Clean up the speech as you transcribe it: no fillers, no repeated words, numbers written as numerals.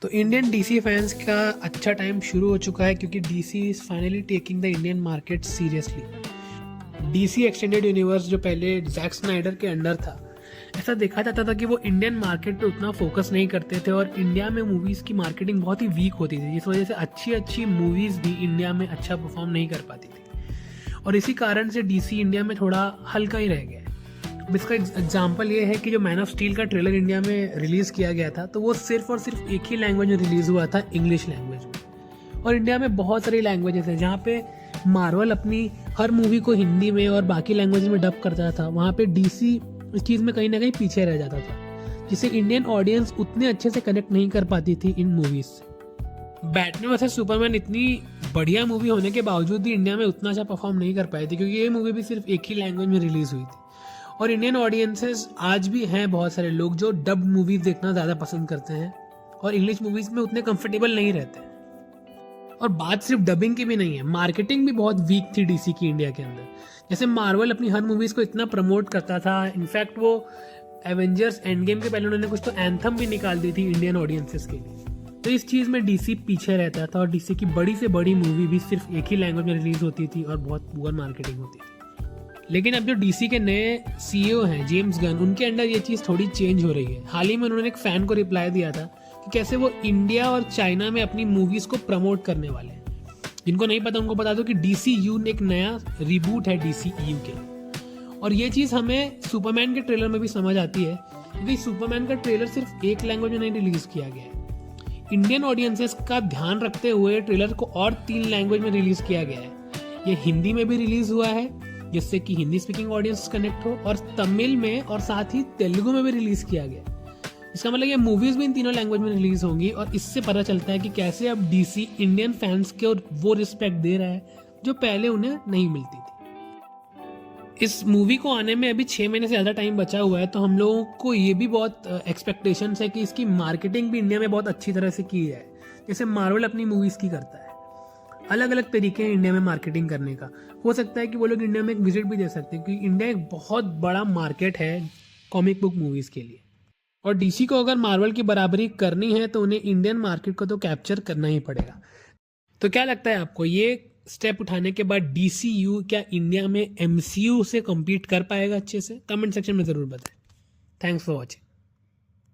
तो Indian DC fans का अच्छा टाइम शुरू हो चुका है क्योंकि DC is finally taking the Indian market seriously. DC extended universe जो पहले जैक स्नाइडर के अंडर था, ऐसा देखा जाता था कि वो इंडियन मार्केट पे उतना फोकस नहीं करते थे और इंडिया में मूवीज़ की मार्केटिंग बहुत ही वीक होती थी, जिस वजह से अच्छी अच्छी मूवीज़ भी इंडिया में अच्छा परफॉर्म नहीं कर पाती थी और इसी कारण से डीसी इंडिया में थोड़ा हल्का ही रह गया है। अब इसका एग्जाम्पल ये है कि जो मैन ऑफ स्टील का ट्रेलर इंडिया में रिलीज़ किया गया था तो वो सिर्फ और सिर्फ एक ही लैंग्वेज में रिलीज़ हुआ था, इंग्लिश लैंग्वेज में। और इंडिया में बहुत सारी लैंग्वेजेस हैं जहाँ पे मार्वल अपनी हर मूवी को हिंदी में और बाकी लैंग्वेज में डब करता था, वहाँ पे डीसी इस चीज़ में कहीं ना कहीं पीछे रह जाता था, जिससे इंडियन ऑडियंस उतने अच्छे से कनेक्ट नहीं कर पाती थी इन मूवीज़ से। बैटमैन वर्सेस सुपरमैन इतनी बढ़िया मूवी होने के बावजूद भी इंडिया में उतना अच्छा परफॉर्म नहीं कर पाई थी क्योंकि ये मूवी भी सिर्फ एक ही लैंग्वेज में रिलीज़ हुई थी। और इंडियन ऑडियंसेस आज भी हैं बहुत सारे लोग जो डब्ड मूवीज़ देखना ज़्यादा पसंद करते हैं और इंग्लिश मूवीज़ में उतने कंफर्टेबल नहीं रहते हैं। और बात सिर्फ डबिंग की भी नहीं है, मार्केटिंग भी बहुत वीक थी डीसी की इंडिया के अंदर। जैसे मार्वल अपनी हर मूवीज़ को इतना प्रमोट करता था, इनफैक्ट वो एवेंजर्स एंड गेम के पहले उन्होंने कुछ तो एंथम भी निकाल दी थी इंडियन ऑडियंसेस के लिए। तो इस चीज़ में डीसी पीछे रहता था और डीसी की बड़ी से बड़ी मूवी भी सिर्फ एक ही लैंग्वेज में रिलीज़ होती थी और बहुत पुअर मार्केटिंग होती थी। लेकिन अब जो डीसी के नए सीईओ हैं जेम्स गन, उनके अंडर ये चीज़ थोड़ी चेंज हो रही है। हाल ही में उन्होंने एक फ़ैन को रिप्लाई दिया था कि कैसे वो इंडिया और चाइना में अपनी मूवीज़ को प्रमोट करने वाले हैं। जिनको नहीं पता उनको बता दो कि DCU एक नया रिबूट है DCEU के। और ये चीज़ हमें सुपरमैन के ट्रेलर में भी समझ आती है क्योंकि सुपरमैन का ट्रेलर सिर्फ एक लैंग्वेज में नहीं रिलीज़ किया गया है। इंडियन ऑडियंसेस का ध्यान रखते हुए ट्रेलर को और 3 लैंग्वेज में रिलीज़ किया गया है। ये हिंदी में भी रिलीज़ हुआ है जिससे कि हिंदी स्पीकिंग ऑडियंस कनेक्ट हो, और तमिल में और साथ ही तेलुगु में भी रिलीज़ किया गया। इसका मतलब ये मूवीज़ भी इन तीनों लैंग्वेज में रिलीज़ होंगी और इससे पता चलता है कि कैसे अब डीसी इंडियन फैंस के वो रिस्पेक्ट दे रहा है जो पहले उन्हें नहीं मिलती थी। इस मूवी को आने में अभी 6 महीने से ज़्यादा टाइम बचा हुआ है, तो हम लोगों को ये भी बहुत एक्सपेक्टेशंस है कि इसकी मार्केटिंग भी इंडिया में बहुत अच्छी तरह से की जाए, जैसे मार्वल अपनी मूवीज़ की करता है। अलग अलग तरीके हैं इंडिया में मार्केटिंग करने का। हो सकता है कि वो लोग इंडिया में एक विजिट भी दे सकते हैं क्योंकि इंडिया एक बहुत बड़ा मार्केट है कॉमिक बुक मूवीज़ के लिए। और डीसी को अगर मार्वल की बराबरी करनी है तो उन्हें इंडियन मार्केट को तो कैप्चर करना ही पड़ेगा। तो क्या लगता है आपको, ये स्टेप उठाने के बाद DCU क्या इंडिया में MCU से कम्पीट कर पाएगा अच्छे से? कमेंट सेक्शन में ज़रूर बताएं। Thanks for watching.